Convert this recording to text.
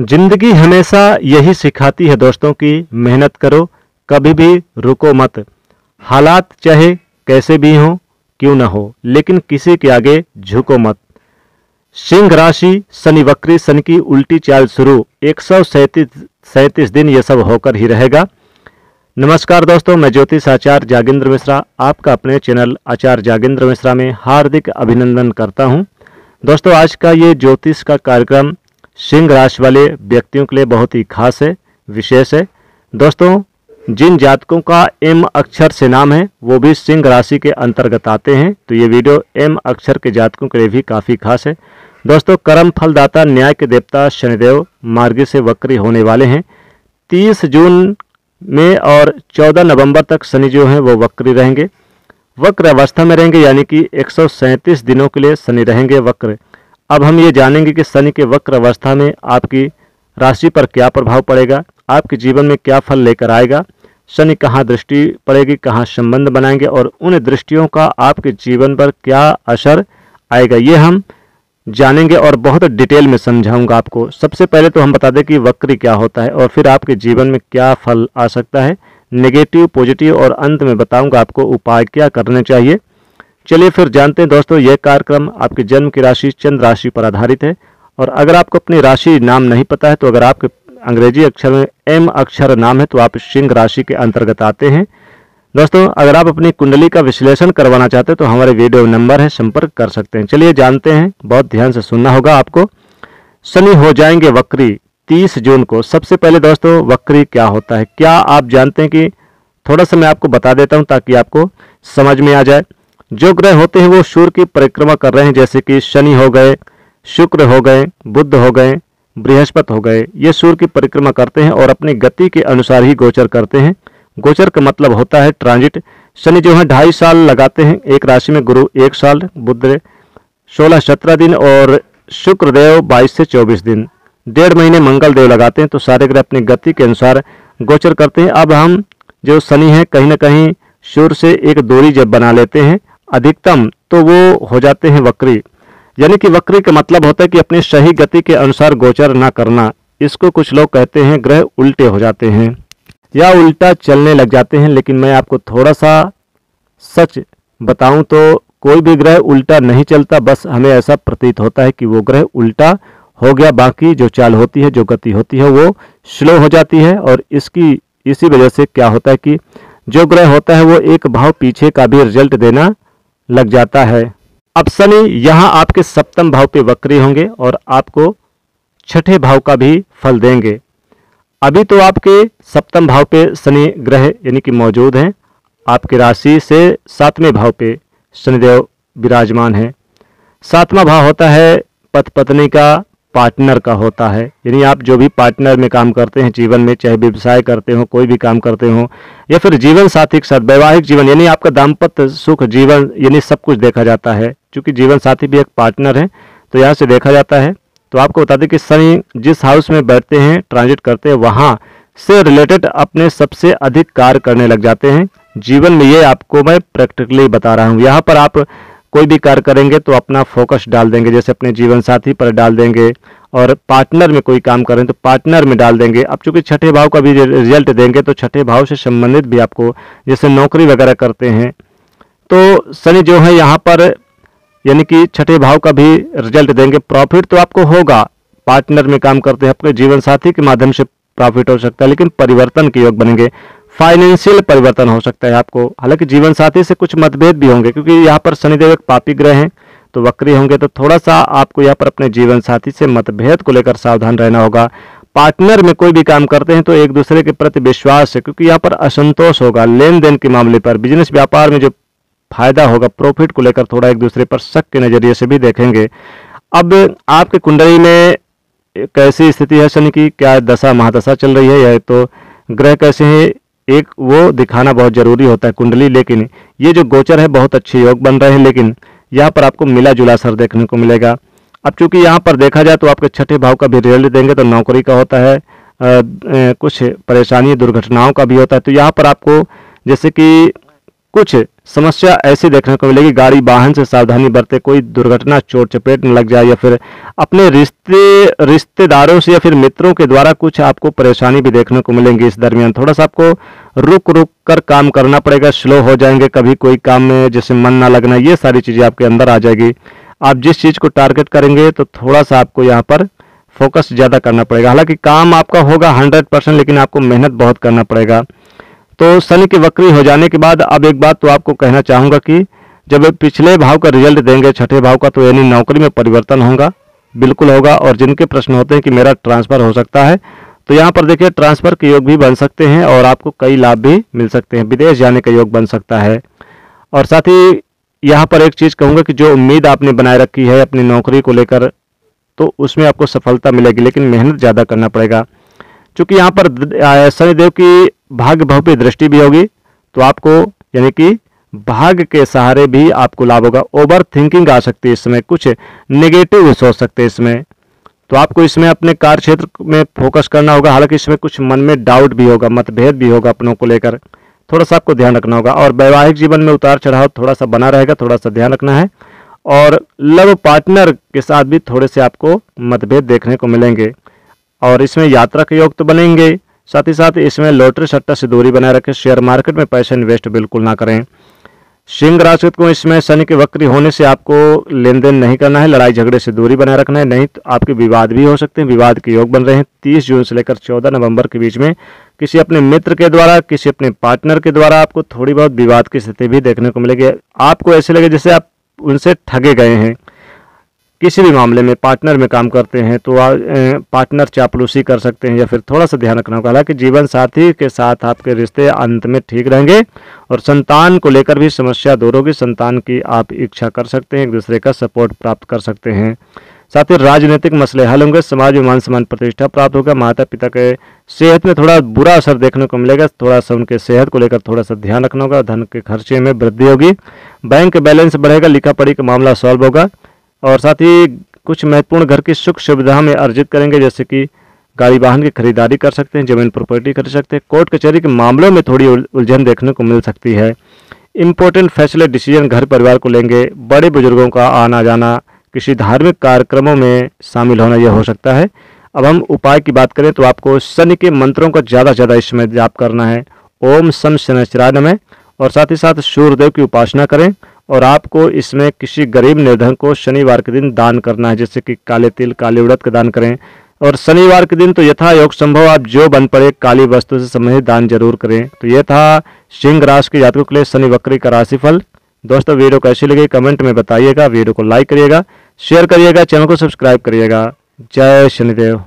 जिंदगी हमेशा यही सिखाती है दोस्तों कि मेहनत करो, कभी भी रुको मत। हालात चाहे कैसे भी हों, क्यों ना हो, लेकिन किसी के आगे झुको मत। सिंह राशि, शनि वक्री, शनि की उल्टी चाल शुरू। 137 दिन ये सब होकर ही रहेगा। नमस्कार दोस्तों, मैं ज्योतिष आचार्य जागेंद्र मिश्रा आपका अपने चैनल आचार्य जागेंद्र मिश्रा में हार्दिक अभिनंदन करता हूं। दोस्तों, आज का ये ज्योतिष का कार्यक्रम सिंह राशि वाले व्यक्तियों के लिए बहुत ही खास है, विशेष है। दोस्तों, जिन जातकों का एम अक्षर से नाम है वो भी सिंह राशि के अंतर्गत आते हैं, तो ये वीडियो एम अक्षर के जातकों के लिए भी काफ़ी खास है। दोस्तों, कर्म फलदाता न्याय के देवता शनिदेव मार्गी से वक्री होने वाले हैं। 30 जून में और 14 नवंबर तक शनि जो हैं वो वक्री रहेंगे, वक्र अवस्था में रहेंगे, यानी कि 137 दिनों के लिए शनि रहेंगे वक्र। अब हम ये जानेंगे कि शनि के वक्र अवस्था में आपकी राशि पर क्या प्रभाव पड़ेगा, आपके जीवन में क्या फल लेकर आएगा, शनि कहाँ दृष्टि पड़ेगी, कहाँ संबंध बनाएंगे और उन दृष्टियों का आपके जीवन पर क्या असर आएगा, ये हम जानेंगे और बहुत डिटेल में समझाऊंगा आपको। सबसे पहले तो हम बता दें कि वक्री क्या होता है और फिर आपके जीवन में क्या फल आ सकता है, नेगेटिव, पॉजिटिव, और अंत में बताऊंगा आपको उपाय क्या करने चाहिए। चलिए फिर जानते हैं दोस्तों, यह कार्यक्रम आपके जन्म की राशि चंद्र राशि पर आधारित है। और अगर आपको अपनी राशि नाम नहीं पता है तो अगर आपके अंग्रेजी अक्षर में एम अक्षर नाम है तो आप सिंह राशि के अंतर्गत आते हैं। दोस्तों, अगर आप अपनी कुंडली का विश्लेषण करवाना चाहते हैं तो हमारे वीडियो नंबर है, संपर्क कर सकते हैं। चलिए जानते हैं, बहुत ध्यान से सुनना होगा आपको। शनि हो जाएंगे वक्री 30 जून को। सबसे पहले दोस्तों, वक्री क्या होता है, क्या आप जानते हैं कि थोड़ा सा मैं आपको बता देता हूं ताकि आपको समझ में आ जाए। जो ग्रह होते हैं वो सूर्य की परिक्रमा कर रहे हैं, जैसे कि शनि हो गए, शुक्र हो गए, बुध हो गए, बृहस्पति हो गए। ये सूर्य की परिक्रमा करते हैं और अपनी गति के अनुसार ही गोचर करते हैं। गोचर का मतलब होता है ट्रांजिट। शनि जो है 2.5 साल लगाते हैं एक राशि में, गुरु 1 साल, बुध 16-17 दिन और शुक्र देव 22 से 24 दिन, 1.5 महीने मंगल देव लगाते हैं। तो सारे ग्रह अपनी गति के अनुसार गोचर करते हैं। अब हम जो शनि है कहीं ना कहीं सूर्य से एक दूरी जब बना लेते हैं अधिकतम, तो वो हो जाते हैं वक्री। यानी कि वक्री का मतलब होता है कि अपनी सही गति के अनुसार गोचर ना करना। इसको कुछ लोग कहते हैं ग्रह उल्टे हो जाते हैं या उल्टा चलने लग जाते हैं। लेकिन मैं आपको थोड़ा सा सच बताऊं तो कोई भी ग्रह उल्टा नहीं चलता, बस हमें ऐसा प्रतीत होता है कि वो ग्रह उल्टा हो गया। बाकी जो चाल होती है, जो गति होती है, वो स्लो हो जाती है। और इसी वजह से क्या होता है कि जो ग्रह होता है वो एक भाव पीछे का भी रिजल्ट देना लग जाता है। अब शनि यहाँ आपके सप्तम भाव पे वक्री होंगे और आपको छठे भाव का भी फल देंगे। अभी तो आपके सप्तम भाव पे शनि ग्रह यानी कि मौजूद हैं, आपकी राशि से 7वें भाव पे शनिदेव विराजमान है। 7वां भाव होता है पति पत्नी का, पार्टनर का होता है। यानी आप जो भी पार्टनर में काम करते हैं जीवन में, चाहे व्यवसाय करते हो, कोई भी काम करते हो, या फिर जीवन साथी के साथ वैवाहिक जीवन, यानी आपका दाम्पत्य सुख जीवन, यानी सब कुछ देखा जाता है। क्योंकि जीवन साथी भी एक पार्टनर है तो यहाँ से देखा जाता है। तो आपको बता दें कि शनि जिस हाउस में बैठते हैं, ट्रांजिट करते हैं, वहाँ से रिलेटेड अपने सबसे अधिक कार्य करने लग जाते हैं जीवन में। ये आपको मैं प्रैक्टिकली बता रहा हूँ। यहाँ पर आप कोई भी कार्य करेंगे तो अपना फोकस डाल देंगे, जैसे अपने जीवन साथी पर डाल देंगे, और पार्टनर में कोई काम करें तो पार्टनर में डाल देंगे। अब चूंकि छठे भाव का भी रिजल्ट देंगे तो छठे भाव से संबंधित भी आपको, जैसे नौकरी वगैरह करते हैं तो शनि जो है यहाँ पर यानी कि छठे भाव का भी रिजल्ट देंगे। प्रॉफिट तो आपको होगा, पार्टनर में काम करते हैं, अपने जीवन साथी के माध्यम से प्रॉफिट हो सकता है, लेकिन परिवर्तन के योग बनेंगे, फाइनेंशियल परिवर्तन हो सकता है आपको। हालांकि जीवन साथी से कुछ मतभेद भी होंगे, क्योंकि यहाँ पर शनिदेव एक पापी ग्रह हैं तो वक्री होंगे, तो थोड़ा सा आपको यहाँ पर अपने जीवन साथी से मतभेद को लेकर सावधान रहना होगा। पार्टनर में कोई भी काम करते हैं तो एक दूसरे के प्रति विश्वास है, क्योंकि यहाँ पर असंतोष होगा लेन देन के मामले पर। बिजनेस व्यापार में जो फायदा होगा, प्रॉफिट को लेकर थोड़ा एक दूसरे पर शक के नजरिए से भी देखेंगे। अब आपके कुंडली में कैसी स्थिति है शनि की, क्या दशा महादशा चल रही है, या तो ग्रह कैसे हैं, एक वो दिखाना बहुत जरूरी होता है कुंडली। लेकिन ये जो गोचर है बहुत अच्छे योग बन रहे हैं, लेकिन यहाँ पर आपको मिला जुला असर देखने को मिलेगा। अब चूंकि यहाँ पर देखा जाए तो आपके छठे भाव का भी रिजल्ट देंगे, तो नौकरी का होता है, कुछ परेशानी दुर्घटनाओं का भी होता है। तो यहाँ पर आपको जैसे कि कुछ समस्या ऐसी देखने को मिलेगी, गाड़ी वाहन से सावधानी बरते, कोई दुर्घटना चोट चपेट न लग जाए, या फिर अपने रिश्तेदारों से या फिर मित्रों के द्वारा कुछ आपको परेशानी भी देखने को मिलेंगी। इस दरमियान थोड़ा सा आपको रुक रुक कर काम करना पड़ेगा, स्लो हो जाएंगे, कभी कोई काम में जैसे मन ना लगना, ये सारी चीज़ें आपके अंदर आ जाएगी। आप जिस चीज़ को टारगेट करेंगे तो थोड़ा सा आपको यहाँ पर फोकस ज़्यादा करना पड़ेगा। हालांकि काम आपका होगा 100%, लेकिन आपको मेहनत बहुत करना पड़ेगा। तो शनि के वक्री हो जाने के बाद अब एक बात तो आपको कहना चाहूँगा कि जब पिछले भाव का रिजल्ट देंगे छठे भाव का, तो यानी नौकरी में परिवर्तन होगा, बिल्कुल होगा। और जिनके प्रश्न होते हैं कि मेरा ट्रांसफ़र हो सकता है, तो यहाँ पर देखिए ट्रांसफ़र के योग भी बन सकते हैं और आपको कई लाभ भी मिल सकते हैं, विदेश जाने का योग बन सकता है। और साथ ही यहाँ पर एक चीज़ कहूँगा कि जो उम्मीद आपने बनाए रखी है अपनी नौकरी को लेकर, तो उसमें आपको सफलता मिलेगी, लेकिन मेहनत ज़्यादा करना पड़ेगा। क्योंकि यहाँ पर शनिदेव की भाग्य भाव पे दृष्टि भी होगी, तो आपको यानी कि भाग्य के सहारे भी आपको लाभ होगा। ओवर थिंकिंग आ सकती है इसमें, कुछ नेगेटिव सोच सकते हैं इसमें, तो आपको इसमें अपने कार्य क्षेत्र में फोकस करना होगा। हालांकि इसमें कुछ मन में डाउट भी होगा, मतभेद भी होगा अपनों को लेकर, थोड़ा सा आपको ध्यान रखना होगा। और वैवाहिक जीवन में उतार चढ़ाव थोड़ा सा बना रहेगा, थोड़ा सा ध्यान रखना है। और लव पार्टनर के साथ भी थोड़े से आपको मतभेद देखने को मिलेंगे। और इसमें यात्रा के योग तो बनेंगे, साथ ही साथ इसमें लॉटरी सट्टा से दूरी बनाए रखें, शेयर मार्केट में पैसा इन्वेस्ट बिल्कुल ना करें। सिंह राशि को इसमें शनि के वक्री होने से आपको लेन देन नहीं करना है, लड़ाई झगड़े से दूरी बनाए रखना है, नहीं तो आपके विवाद भी हो सकते हैं। विवाद के योग बन रहे हैं 30 जून से लेकर 14 नवंबर के बीच में किसी अपने मित्र के द्वारा, किसी अपने पार्टनर के द्वारा आपको थोड़ी बहुत विवाद की स्थिति भी देखने को मिलेगी। आपको ऐसे लगे जैसे आप उनसे ठगे गए हैं। किसी भी मामले में पार्टनर में काम करते हैं तो पार्टनर चापलूसी कर सकते हैं, या फिर थोड़ा सा ध्यान रखना होगा। हालांकि जीवन साथी के साथ आपके रिश्ते अंत में ठीक रहेंगे और संतान को लेकर भी समस्या दूर होगी। संतान की आप इच्छा कर सकते हैं, एक दूसरे का सपोर्ट प्राप्त कर सकते हैं। साथ ही राजनीतिक मसले हल होंगे, समाज में मान सम्मान प्रतिष्ठा प्राप्त होगा। माता पिता के सेहत में थोड़ा बुरा असर देखने को मिलेगा, थोड़ा सा उनके सेहत को लेकर थोड़ा सा ध्यान रखना होगा। धन के खर्चे में वृद्धि होगी, बैंक बैलेंस बढ़ेगा, लिखा पढ़ी का मामला सॉल्व होगा। और साथ ही कुछ महत्वपूर्ण घर की सुख सुविधा में अर्जित करेंगे, जैसे कि गाड़ी वाहन की खरीदारी कर सकते हैं, जमीन प्रॉपर्टी कर सकते हैं। कोर्ट कचहरी के मामलों में थोड़ी उलझन देखने को मिल सकती है। इंपॉर्टेंट फैसले डिसीजन घर परिवार को लेंगे। बड़े बुजुर्गों का आना जाना, किसी धार्मिक कार्यक्रमों में शामिल होना यह हो सकता है। अब हम उपाय की बात करें तो आपको शनि के मंत्रों का ज़्यादा से ज़्यादा इसमें जाप करना है। ओम शं शनैश्चराय नमः। और साथ ही साथ सूर्यदेव की उपासना करें। और आपको इसमें किसी गरीब निर्धन को शनिवार के दिन दान करना है, जैसे कि काले तिल, काले उड़द का दान करें। और शनिवार के दिन तो यथा योग संभव आप जो बन पड़े काली वस्तु से संबंधित दान जरूर करें। तो ये था सिंह राशि के जातकों के लिए शनि वक्री का राशिफल। दोस्तों वीडियो कैसी लगी कमेंट में बताइएगा, वीडियो को लाइक करिएगा, शेयर करिएगा, चैनल को सब्सक्राइब करिएगा। जय शनिदेव।